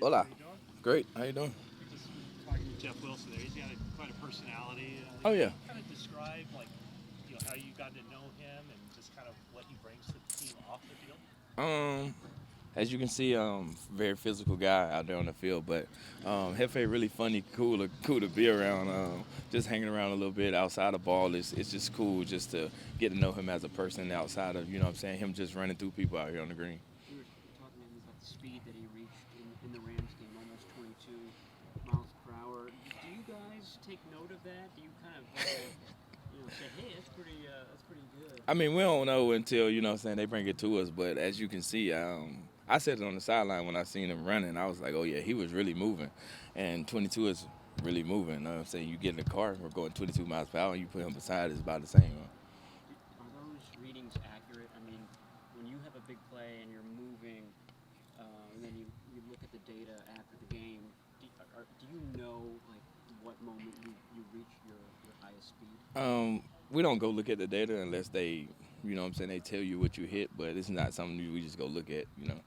Hola. Great. How you doing? Just talking to Jeff Wilson there. He's got quite a personality. Oh Can yeah. you kind of describe how you got to know him and just kind of what he brings to the team off the field? Um, as you can see, very physical guy out there on the field, but Hefe really funny, cool to be around. Just hanging around a little bit outside of ball it's just cool just to get to know him as a person outside of what I'm saying, him just running through people out here on the green. We were talking about the speed that he reached in the Rams game, almost 22 miles per hour. Do you guys take note of that? Do you kind of say, hey, that's pretty good? I mean, we don't know until they bring it to us. But as you can see, I said it on the sideline when I seen him running. I was like, oh yeah, he was really moving, and 22 is really moving. You know what I'm saying, you get in the car, we're going 22 miles per hour, and you put him beside, it's about the same. Are those readings accurate? I mean, when you have a big play and you're moving, and then you look at the data after the game, do you know like what moment you reach your highest speed? We don't go look at the data unless they, they tell you what you hit. But it's not something we just go look at. When you're in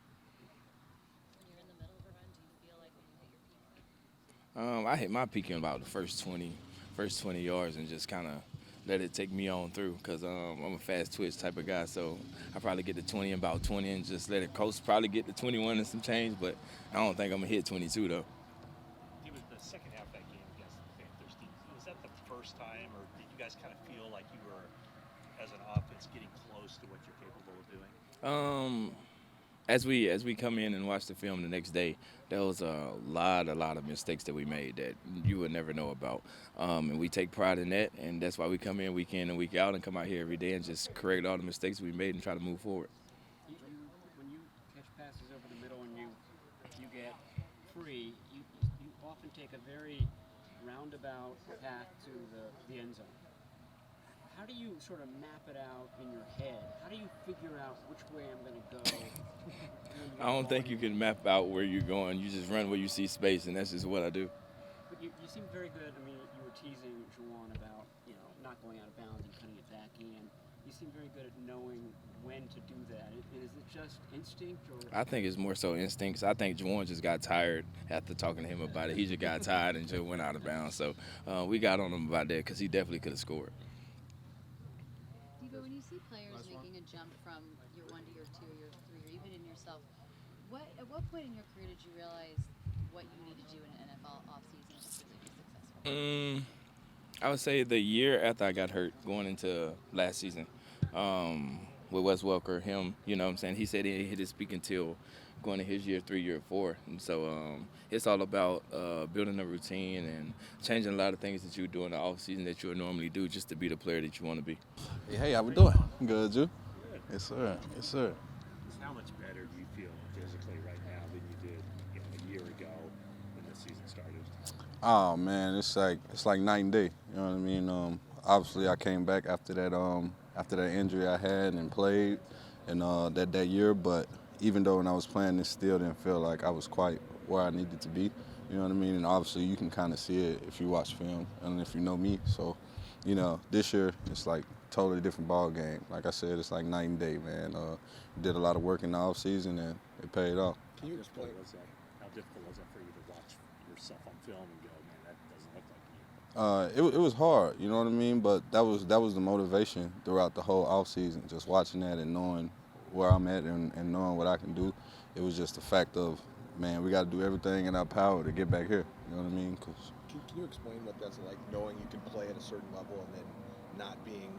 the middle of a run, do you feel like when you hit your peak? I hit my peak in about the first 20 yards, and just kind of let it take me on through, because I'm a fast twitch type of guy. So I probably get to 20 in about 20 and just let it coast. Probably get to 21 and some change, but I don't think I'm gonna hit 22 though. It was the second half of that game against the Panthers. Was that the first time, or did you guys kind of feel like you were, as an offense, getting close to what you're capable of doing? As we come in and watch the film the next day, there was a lot of mistakes that we made that you would never know about, and we take pride in that, and that's why we come in and week out and come out here every day and just correct all the mistakes we made and try to move forward. When you catch passes over the middle and you get free, you often take a very roundabout path to the end zone. How do you sort of map it out in your head? How do you figure out which way I'm going to go? I don't think you can map out where you're going. You just run where you see space, and that's just what I do. But you seem very good. I mean, you were teasing Juwan about not going out of bounds and cutting it back in. You seem very good at knowing when to do that. Is it just instinct, or? I think it's more so instincts. I think Juwan just got tired after talking to him about it. He just got tired and just went out of bounds. So we got on him about that, because he definitely could have scored. Deebo, when you see players making a jump from year one to year two, year three, or even in yourself, at what point in your career did you realize what you need to do in an NFL offseason to really be successful? I would say the year after I got hurt, going into last season, with Wes Welker, him, he said he hit his peak until going to his year 3, year 4. And so it's all about building a routine and changing a lot of things that you do in the off season that you would normally do just to be the player that you want to be. Hey, how we doing? Good, you? Good. Yes, sir. Yes, sir. How much better do you feel physically right now than you did a year ago when the season started? Oh man, it's like night and day. You know what I mean? Obviously, I came back after that injury I had and played, and that year. But even though when I was playing, it still didn't feel like I was quite where I needed to be. You know what I mean? And obviously, you can kind of see it if you watch film and if you know me. So, this year it's like totally different ball game. Like I said, it's like night and day, man. Did a lot of work in the off season and it paid off. Can you explain how difficult was that for you to watch yourself on film and go, man, that doesn't look like you? It was hard, you know what I mean? But that was the motivation throughout the whole off season. Just watching that and knowing where I'm at and knowing what I can do. It was just the fact of, man, we got to do everything in our power to get back here. You know what I mean? Can you explain what that's like, knowing you can play at a certain level and then not being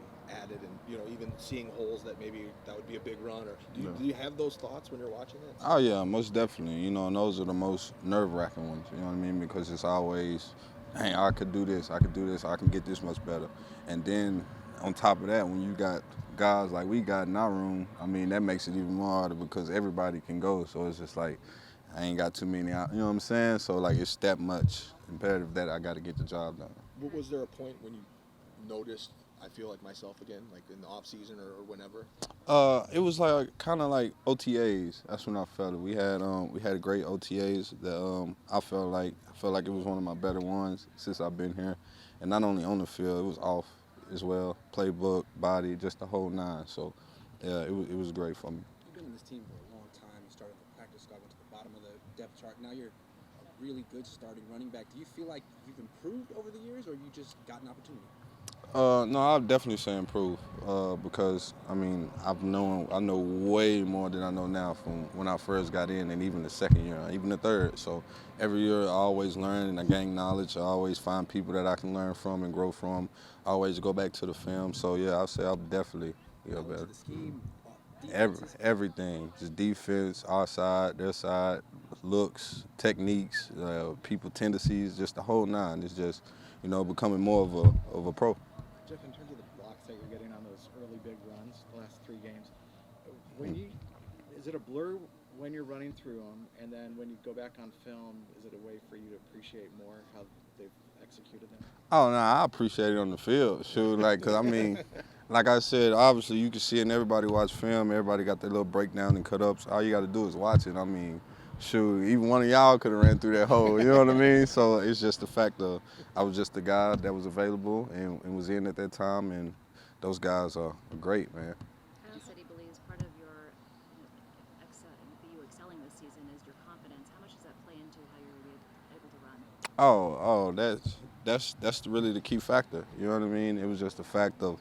added, and even seeing holes that maybe that would be a big run, or do you have those thoughts when you're watching it? Oh yeah, most definitely. And those are the most nerve-wracking ones. You know what I mean? Because it's always, hey, I could do this, I can get this much better. And then on top of that, when you got guys like we got in our room, I mean, that makes it even more harder because everybody can go. So it's just like, I ain't got too many out. You know what I'm saying? So like, it's that much imperative that I got to get the job done. Was there a point when you noticed, I feel like myself again, like in the off season or whenever? It was like kind of like OTAs. That's when I felt it. We had great OTAs that I felt like it was one of my better ones since I've been here, and not only on the field, it was off as well. Playbook, body, just the whole nine. So yeah, it was great for me. You've been in this team for a long time. You started the practice squad, went to the bottom of the depth chart. chart. Now you're a really good starting running back. Do you feel like you've improved over the years, or you just got an opportunity? No, I'd definitely say improve because I mean I know way more than I know now from when I first got in, and even the second year, even the third. So every year I always learn and I gain knowledge. I always find people that I can learn from and grow from. I always go back to the film. So yeah, I'll say I'll definitely better. The scheme, defenses. Everything, just defense, our side, their side, looks, techniques, people tendencies, just the whole nine. It's just becoming more of a pro. Jeff, in terms of the blocks that you're getting on those early big runs, the last 3 games, is it a blur when you're running through them, and then when you go back on film, is it a way for you to appreciate more how they've executed them? Oh no, I appreciate it on the field, shoot. Cause I mean, like I said, obviously you can see it, and everybody watch film. Everybody got their little breakdown and cut ups. All you got to do is watch it. I mean, shoot, even one of y'all could have ran through that hole. You know what I mean? So it's just the fact of I was just the guy that was available and was in at that time, and those guys are great, man. Kyle said he believes part of you excelling this season is your confidence. How much does that play into how you're able to run? That's really the key factor. You know what I mean? It was just the fact of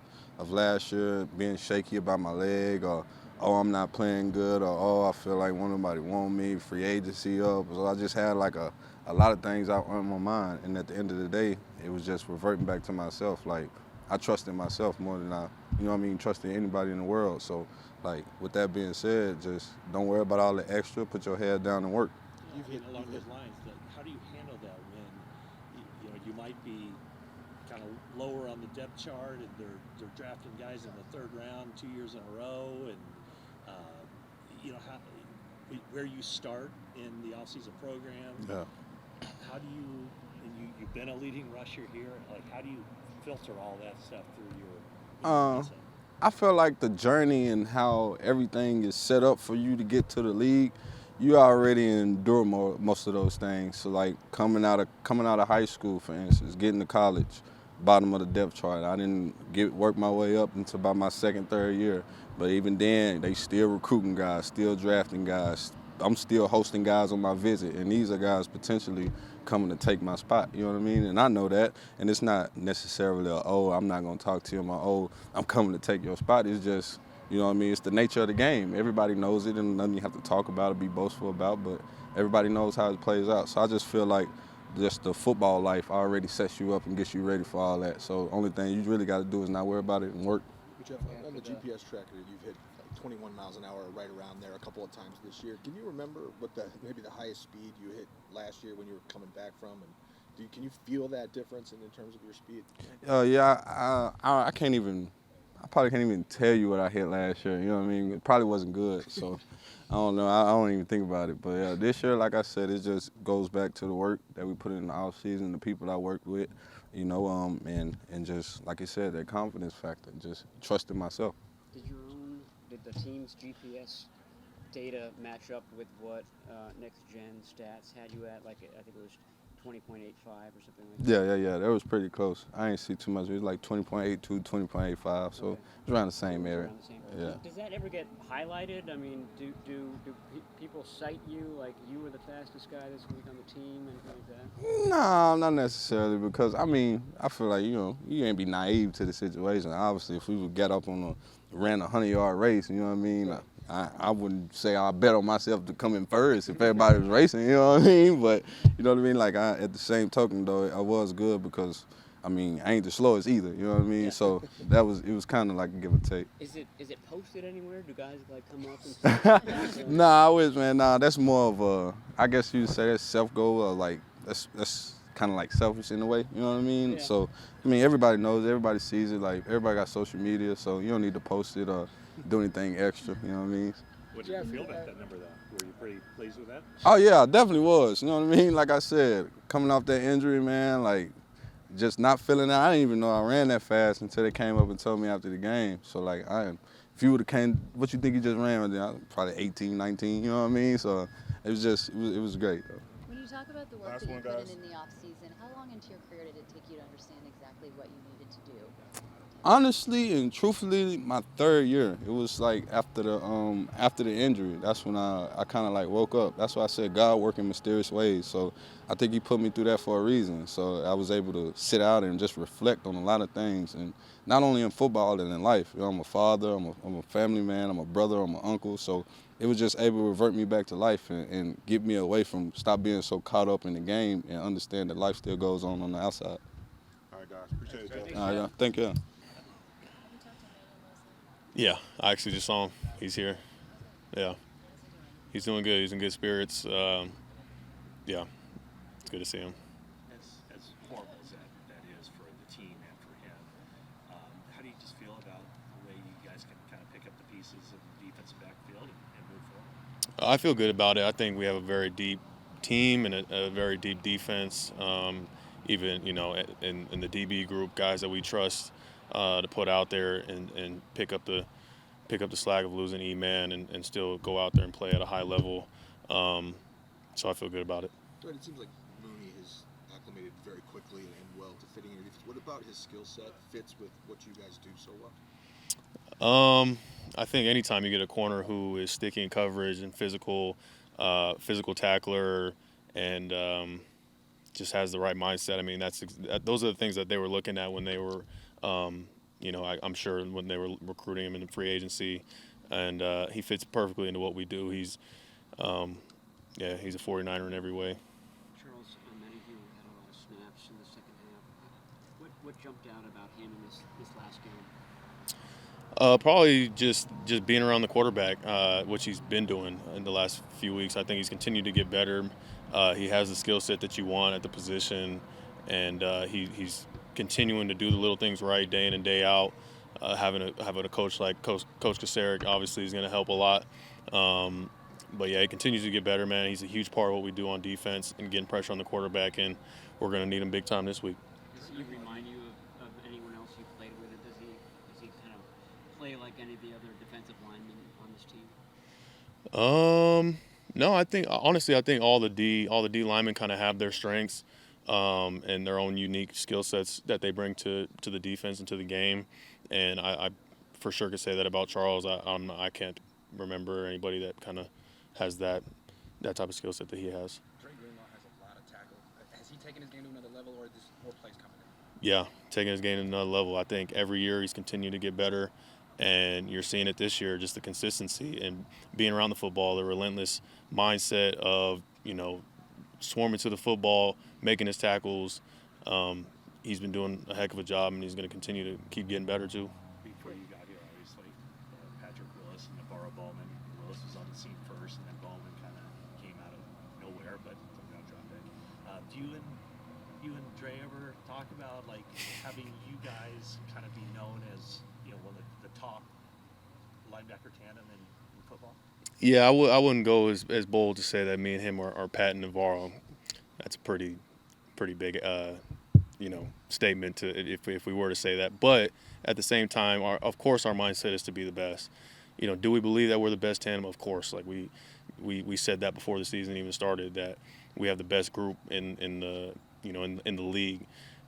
last year being shaky about my leg, or I'm not playing good, or I feel like nobody want me, free agency up. So I just had like a lot of things out on my mind, and at the end of the day, it was just reverting back to myself. Like I trusted myself more than trusting anybody in the world. So like with that being said, just don't worry about all the extra. Put your head down and work. Along those lines, how do you handle that when you might be kind of lower on the depth chart, and they're drafting guys in the 3rd round 2 years in a row, and where you start in the offseason program? Yeah. How do you? And you've been a leading rusher here. Like, how do you filter all that stuff through your mindset? I feel like the journey and how everything is set up for you to get to the league, you already endure most of those things. So like coming out of high school, for instance, getting to college, bottom of the depth chart. I didn't work my way up until about my 2nd, 3rd year. But even then, they still recruiting guys, still drafting guys. I'm still hosting guys on my visit, and these are guys potentially coming to take my spot. You know what I mean? And I know that, and it's not necessarily I'm not going to talk to him, or I'm coming to take your spot. It's just, you know what I mean? It's the nature of the game. Everybody knows it, and nothing you have to talk about or be boastful about, but everybody knows how it plays out. So I just feel like just the football life already sets you up and gets you ready for all that. So the only thing you really got to do is not worry about it and work. Jeff, on the GPS tracker, you've hit like 21 miles an hour right around there a couple of times this year. Can you remember what maybe the highest speed you hit last year when you were coming back from? And can you feel that difference in terms of your speed? Yeah, I can't even. I probably can't even tell you what I hit last year. You know what I mean? It probably wasn't good, so I don't know. I don't even think about it. But yeah, this year, like I said, it just goes back to the work that we put in the off season, the people I worked with, and just like you said, that confidence factor, just trusting myself. Did the team's GPS data match up with what Next Gen Stats had you at? Like I think it was 20.85 or something like that. Yeah. That was pretty close. I ain't see too much. It was like 20.82, 20.85, so Okay. It was around the same area. Around the same. Yeah. Does that ever get highlighted? I mean, do people cite you like you were the fastest guy this week on the team, anything like that? No, not necessarily, because I feel like you ain't be naive to the situation. Obviously, if we would get up on ran a 100-yard race, you know what I mean. I wouldn't say I bet on myself to come in first if everybody was racing, you know what I mean. But you know what I mean. Like at the same token, though, I was good because I ain't the slowest either, you know what I mean. Yeah. So it was kind of like a give or take. Is it posted anywhere? Do guys like come up and say? Nah, I wish, man. Nah, that's more of a, I guess you'd say that's self-goal, or like that's kind of like selfish in a way, you know what I mean? Yeah. So, everybody knows, everybody sees it, like everybody got social media, so you don't need to post it or do anything extra, you know what I mean? What did you feel about that number, though? Were you pretty pleased with that? Oh yeah, I definitely was, you know what I mean? Like I said, coming off that injury, man, like just not feeling that. I didn't even know I ran that fast until they came up and told me after the game. So like if you would have came, what you think you just ran? Then I was probably 18, 19, you know what I mean? So it was great though. When you talk about the work that you put in the off season, how long into your career did it take you to understand exactly what you needed to do? Honestly and truthfully, my third year. It was like after the injury. That's when I kind of like woke up. That's why I said God work in mysterious ways. So I think He put me through that for a reason. So I was able to sit out and just reflect on a lot of things, and not only in football and in life. You know, I'm a father. I'm a family man. I'm a brother. I'm an uncle. So it was just able to revert me back to life and get me away from stop being so caught up in the game and understand that life still goes on the outside. All right, guys. Appreciate it, Joe. All right, yeah. Thank you. Yeah, I actually just saw him. He's here. Yeah, he's doing good. He's in good spirits. Yeah, it's good to see him. As horrible as that is for the team and for him, how do you just feel about the way you guys can kind of pick up the pieces of the defensive backfield and move forward? I feel good about it. I think we have a very deep team and a very deep defense. Even in the DB group, guys that we trust to put out there and pick up the slack of losing E-Man and still go out there and play at a high level. So I feel good about it. It seems like Mooney has acclimated very quickly and well to fitting in your defense. What about his skill set fits with what you guys do so well? I think anytime you get a corner who is sticky in coverage and physical tackler and just has the right mindset. I mean, those are the things that they were looking at when they were, I'm sure when they were recruiting him in the free agency, and he fits perfectly into what we do. He's a 49er in every way. Charles, many of you had a lot of snaps in the second half. What jumped out about him in this last game? Probably just being around the quarterback, which he's been doing in the last few weeks. I think he's continued to get better. He has the skill set that you want at the position, and he's continuing to do the little things right day in and day out. Having a coach like Coach Kasarik obviously is going to help a lot. But yeah, he continues to get better, man. He's a huge part of what we do on defense and getting pressure on the quarterback, and we're going to need him big time this week. Does he remind you of anyone else you played with? Or does he kind of play like any of the other defensive linemen on this team? No, I think all the D linemen kind of have their strengths and their own unique skill sets that they bring to the defense and to the game. And I for sure could say that about Charles. I can't remember anybody that kind of has that type of skill set that he has. Dre Greenlaw has a lot of tackle. Has he taken his game to another level, or is there more plays coming in? Yeah, taking his game to another level. I think every year he's continued to get better, and you're seeing it this year, just the consistency and being around the football, the relentless mindset of, swarming to the football, making his tackles. He's been doing a heck of a job, and he's going to continue to keep getting better too. Before you got here, obviously, Patrick Willis and Navarro Bowman. Willis was on the scene first, and then Bowman kind of came out of nowhere, but got drafted. Do you and Dre ever talk about like having you guys kind of be known as one of the top linebacker tandem in football? Yeah, I wouldn't go as bold to say that me and him are Pat and Navarro. That's a pretty big statement to if we were to say that. But at the same time, of course our mindset is to be the best. Do we believe that we're the best tandem? Of course. Like we said that before the season even started, that we have the best group in the league.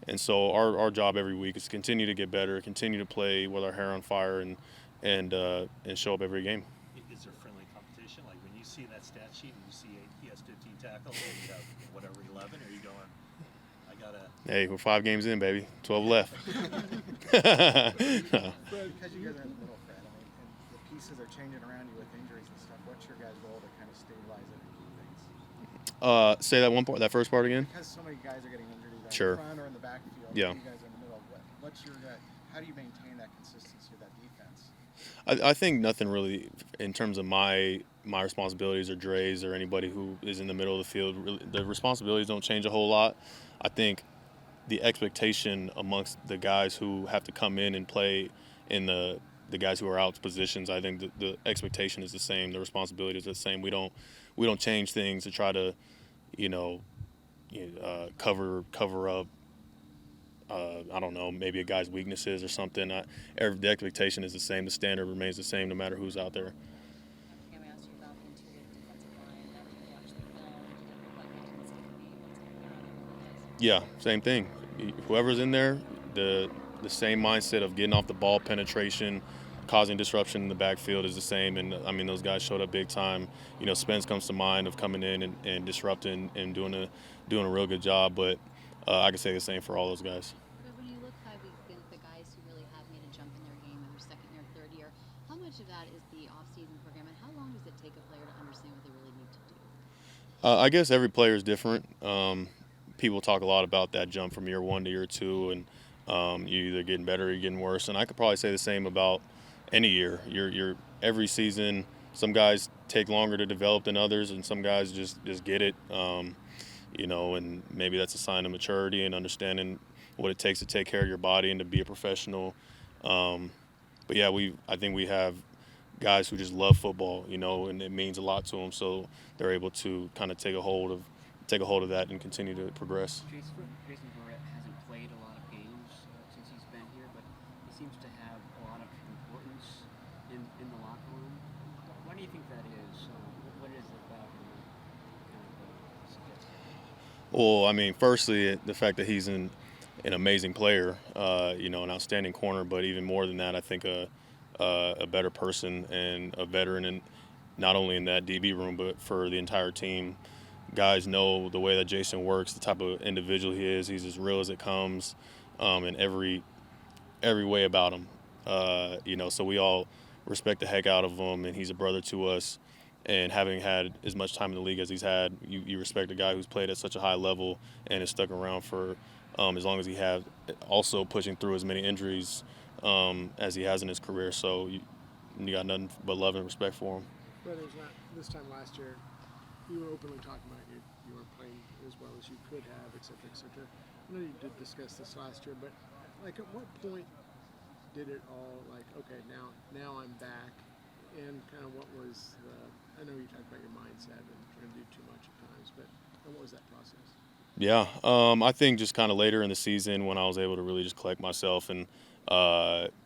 And so our job every week is to continue to get better, continue to play with our hair on fire, and show up every game. Is there friendly competition? Like when you see that stat sheet and you see he has 15 tackles and you have 11, are you going, I gotta? Hey, we're 5 games in, baby. 12 left. Because you guys are in the middle, Fred, and the pieces are changing around you with injuries and stuff. What's your guys' role to kind of stabilize it and keep things? Say that first part again. Because so many guys are getting injured either Sure. in the front or in the backfield. Yeah. You guys are in the middle. What's your how do you maintain that consistency of that defense? I think nothing really in terms of my responsibilities or Dre's or anybody who is in the middle of the field. Really, the responsibilities don't change a whole lot. I think the expectation amongst the guys who have to come in and play in the guys who are out positions, I think the expectation is the same. The responsibility is the same. We don't change things to try to, cover up. I don't know, maybe a guy's weaknesses or something. The expectation is the same. The standard remains the same no matter who's out there. I'm going to ask you about the interior defensive line. That you watched the film, you didn't look like they didn't see the what's going on. Yeah, same thing. Whoever's in there, the same mindset of getting off the ball, penetration, causing disruption in the backfield is the same. And I mean, those guys showed up big time. Spence comes to mind of coming in and disrupting and doing a real good job. But I can say the same for all those guys. But when you look 5 weeks ago at the guys who really have made a jump in their game in their second year, third year, how much of that is the off-season program, and how long does it take a player to understand what they really need to do? I guess every player is different. People talk a lot about that jump from year 1 to year 2, and you either getting better or you're getting worse. And I could probably say the same about any year. You're every season. Some guys take longer to develop than others, and some guys just get it. And maybe that's a sign of maturity and understanding what it takes to take care of your body and to be a professional. But yeah, I think we have guys who just love football, and it means a lot to them. So they're able to kind of take a hold of that and continue to progress. Jason Verrett hasn't played a lot of games since he's been here, but he seems to have a lot of importance in the locker room. Why do you think that is? What is it about him that kind of suggests that? Well, I mean, firstly, the fact that he's an amazing player, an outstanding corner, but even more than that, I think a better person and a veteran, and not only in that DB room, but for the entire team. Guys know the way that Jason works, the type of individual he is. He's as real as it comes, in every way about him. So we all respect the heck out of him, and he's a brother to us. And having had as much time in the league as he's had, you respect a guy who's played at such a high level and has stuck around for as long as he has, also pushing through as many injuries as he has in his career. So you got nothing but love and respect for him. Brothers, this time last year, you were openly talking about you weren't playing as well as you could have, et cetera, et cetera. I know you did discuss this last year, but at what point did it all okay, now I'm back, and kind of what was I know you talked about your mindset and trying to do too much at times, but what was that process? Yeah, I think just kind of later in the season when I was able to really just collect myself and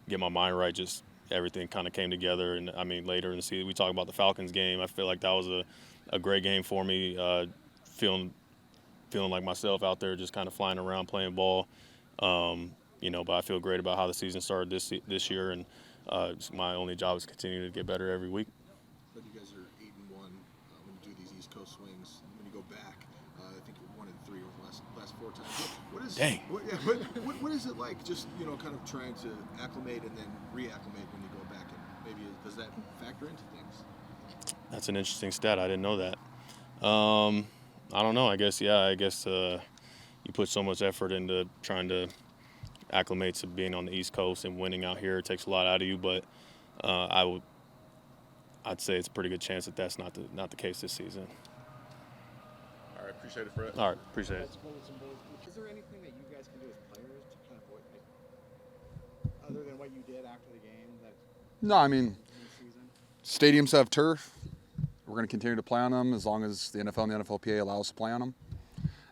get my mind right, just everything kind of came together. And I mean, later in the season, we talk about the Falcons game. I feel like that was a great game for me, feeling like myself out there, just kind of flying around playing ball. But I feel great about how the season started this year, and my only job is continuing to get better every week. But you guys are 8-1 when you do these East Coast swings. When you go back, I think you're 1-3 over the last 4 times. What is it like? Just kind of trying to acclimate and then reacclimate when you go back, and maybe does that factor into things? That's an interesting stat. I didn't know that. I don't know. I guess you put so much effort into trying to acclimate to being on the East Coast and winning out here. It takes a lot out of you, but I'd say it's a pretty good chance that that's not the case this season. All right, appreciate it, Fred. All right, appreciate it. Is there anything that you guys can do as players to kind of other than what you did after the game? No, I mean, stadiums have turf. We're going to continue to play on them as long as the NFL and the NFLPA allow us to play on them.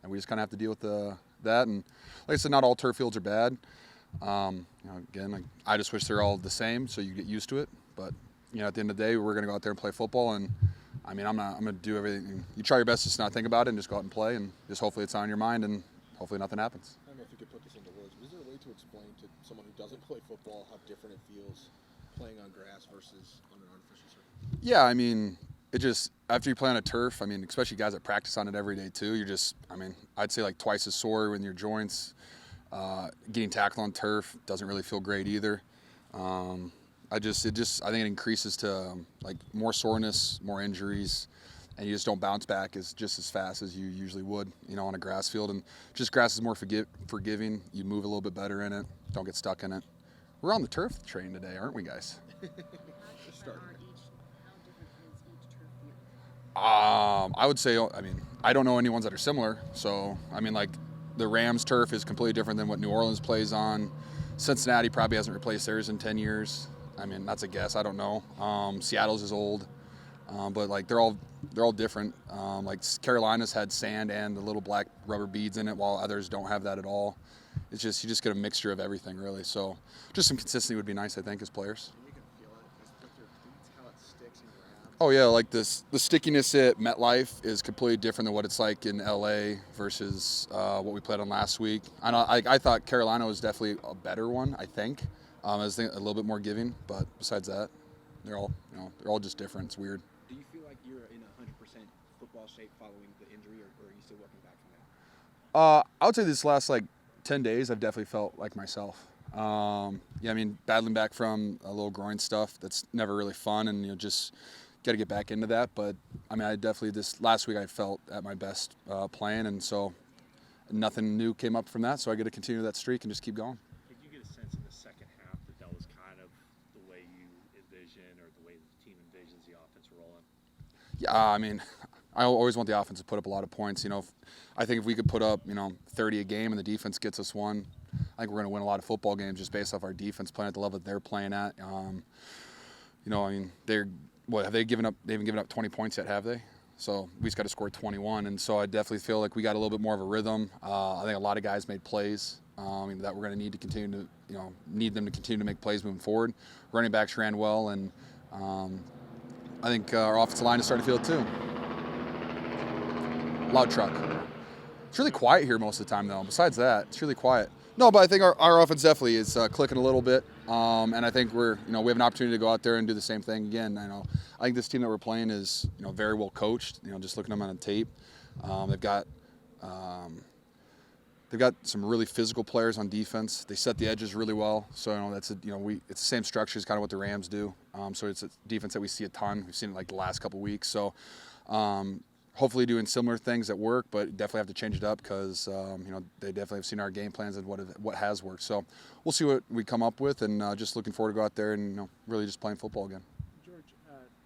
And we just kind of have to deal with that. And like I said, not all turf fields are bad. Again, I just wish they're all the same so you get used to it. But, at the end of the day, we're going to go out there and play football. And, I mean, I'm going to do everything. You try your best to just not think about it and just go out and play. And just hopefully it's on your mind and hopefully nothing happens. I don't know if you could put this into words, but is there a way to explain to someone who doesn't play football how different it feels playing on grass versus on an artificial surface? Yeah, I mean, it just, after you play on a turf, I mean, especially guys that practice on it every day too, I'd say like twice as sore in your joints. Getting tackled on turf doesn't really feel great either. I think it increases to more soreness, more injuries, and you just don't bounce back just as fast as you usually would, on a grass field. And just grass is more forgiving. You move a little bit better in it. Don't get stuck in it. We're on the turf train today, aren't we, guys? I would say, I don't know any ones that are similar. So, the Rams turf is completely different than what New Orleans plays on. Cincinnati probably hasn't replaced theirs in 10 years. That's a guess. I don't know. Seattle's is old, but they're all different. Carolina's had sand and the little black rubber beads in it, while others don't have that at all. It's just, you just get a mixture of everything, really. So, just some consistency would be nice, I think, as players. And you can feel it with your feet, how it sticks and grabs. Oh yeah, like this. The stickiness at MetLife is completely different than what it's like in LA versus what we played on last week. I thought Carolina was definitely a better one. I think I was a little bit more giving, but besides that, they're all just different. It's weird. Do you feel like you're in 100% football shape following the injury, or are you still working back from that? I would say this last 10 days, I've definitely felt like myself. Yeah, I mean, battling back from a little groin stuff, that's never really fun, and just got to get back into that. But I mean, I definitely this last week I felt at my best playing, and so nothing new came up from that. So I got to continue that streak and just keep going. Did you get a sense in the second half that was kind of the way you envision, or the way the team envisions the offense rolling? Yeah, I mean, I always want the offense to put up a lot of points. I think if we could put up 30 a game and the defense gets us one, I think we're going to win a lot of football games just based off our defense playing at the level that they're playing at. I mean, have they given up? They haven't given up 20 points yet, have they? So we just got to score 21, and so I definitely feel like we got a little bit more of a rhythm. I think a lot of guys made plays that we're going to need to continue to, need them to continue to make plays moving forward. Running backs ran well, and I think our offensive line is starting to feel it too. Loud truck. It's really quiet here most of the time, though. Besides that, it's really quiet. No, but I think our offense definitely is clicking a little bit, and I think we have an opportunity to go out there and do the same thing again. I think this team that we're playing is very well coached. Just looking at them on the tape, they've got some really physical players on defense. They set the edges really well, so it's the same structure as kind of what the Rams do. So it's a defense that we see a ton. We've seen it the last couple weeks. So. Hopefully doing similar things that work, but definitely have to change it up because they definitely have seen our game plans and what has worked. So we'll see what we come up with, and just looking forward to go out there and really just playing football again. George,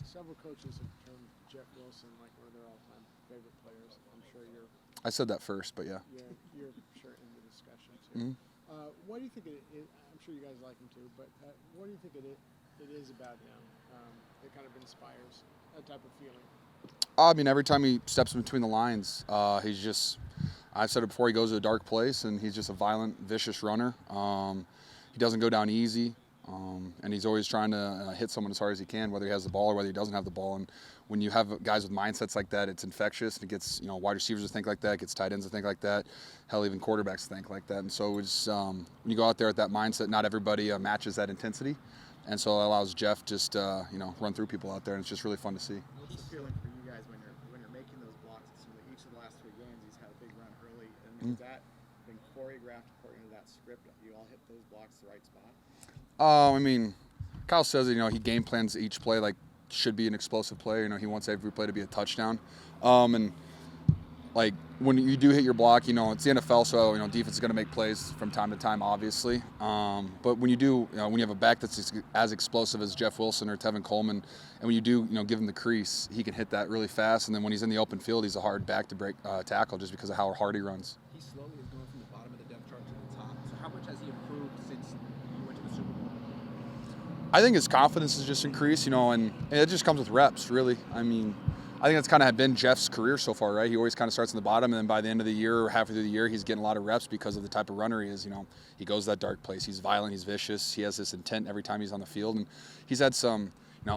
several coaches have termed Jeff Wilson like one of their all-time favorite players. I'm sure you're. I said that first, but yeah. Yeah, you're sure in the discussion too. Mm-hmm. What do you think it is? I'm sure you guys like him too, but what do you think it is about him that kind of inspires that type of feeling? I mean, every time he steps in between the lines, he's just, I've said it before, he goes to a dark place, and he's just a violent, vicious runner. He doesn't go down easy, and he's always trying to hit someone as hard as he can, whether he has the ball or whether he doesn't have the ball. And when you have guys with mindsets like that, it's infectious, and it gets wide receivers to think like that, it gets tight ends to think like that, hell, even quarterbacks to think like that. And so it's, when you go out there with that mindset, not everybody matches that intensity. And so it allows Jeff just run through people out there, and it's just really fun to see. What's the feeling for you guys when you're making those blocks? It seems like each of the last 3 games he's had a big run early. And has that been choreographed according to that script? You all hit those blocks the right spot? I mean, Kyle says he game plans each play like should be an explosive play. He wants every play to be a touchdown. And like when you do hit your block, it's the NFL, so defense is going to make plays from time to time, obviously. But when you do, when you have a back that's as explosive as Jeff Wilson or Tevin Coleman, and when you do, give him the crease, he can hit that really fast. And then when he's in the open field, he's a hard back to break tackle just because of how hard he runs. He slowly is going from the bottom of the depth chart to the top. So how much has he improved since you went to the Super Bowl? I think his confidence has just increased, and it just comes with reps, really. I mean, I think that's kind of been Jeff's career so far, right? He always kind of starts in the bottom, and then by the end of the year or halfway through the year, he's getting a lot of reps because of the type of runner he is. He goes to that dark place. He's violent. He's vicious. He has this intent every time he's on the field, and he's had some,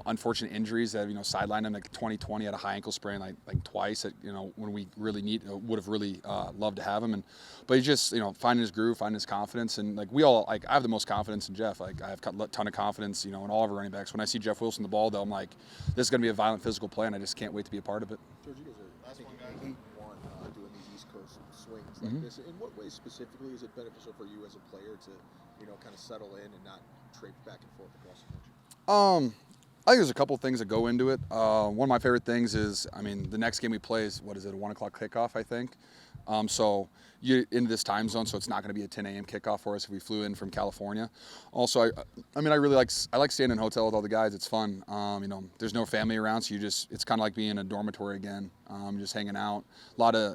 unfortunate injuries that sidelined him. Like 2020, had a high ankle sprain like twice. At, when we really would have really loved to have him, but he's just finding his groove, finding his confidence, and like we all I have the most confidence in Jeff. Like I have a ton of confidence, in all of our running backs. When I see Jeff Wilson the ball, though, I'm like, this is going to be a violent physical play, and I just can't wait to be a part of it. George, you guys are, I think, 8-1 doing these East Coast swings like this. In what ways specifically is it beneficial for you as a player to, kind of settle in and not trape back and forth across the country? I think there's a couple of things that go into it. One of my favorite things is, the next game we play is, a 1 o'clock kickoff, I think. So you're into this time zone, so it's not going to be a 10 a.m. kickoff for us if we flew in from California. Also, I really like staying in a hotel with all the guys. It's fun. There's no family around, so it's kind of like being in a dormitory again, just hanging out.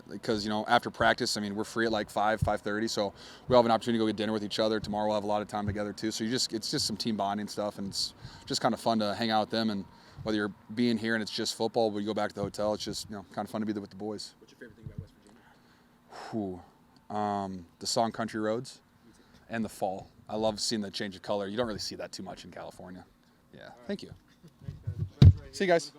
Because after practice, we're free at like 5:30, so we'll have an opportunity to go get dinner with each other. Tomorrow we'll have a lot of time together too. So it's just some team bonding stuff, and it's just kind of fun to hang out with them. And whether you're being here and it's just football, but you go back to the hotel, it's just kind of fun to be there with the boys. What's your favorite thing about West Virginia? The song Country Roads and the fall. I love seeing the change of color. You don't really see that too much in California. Yeah, thank you. See you guys.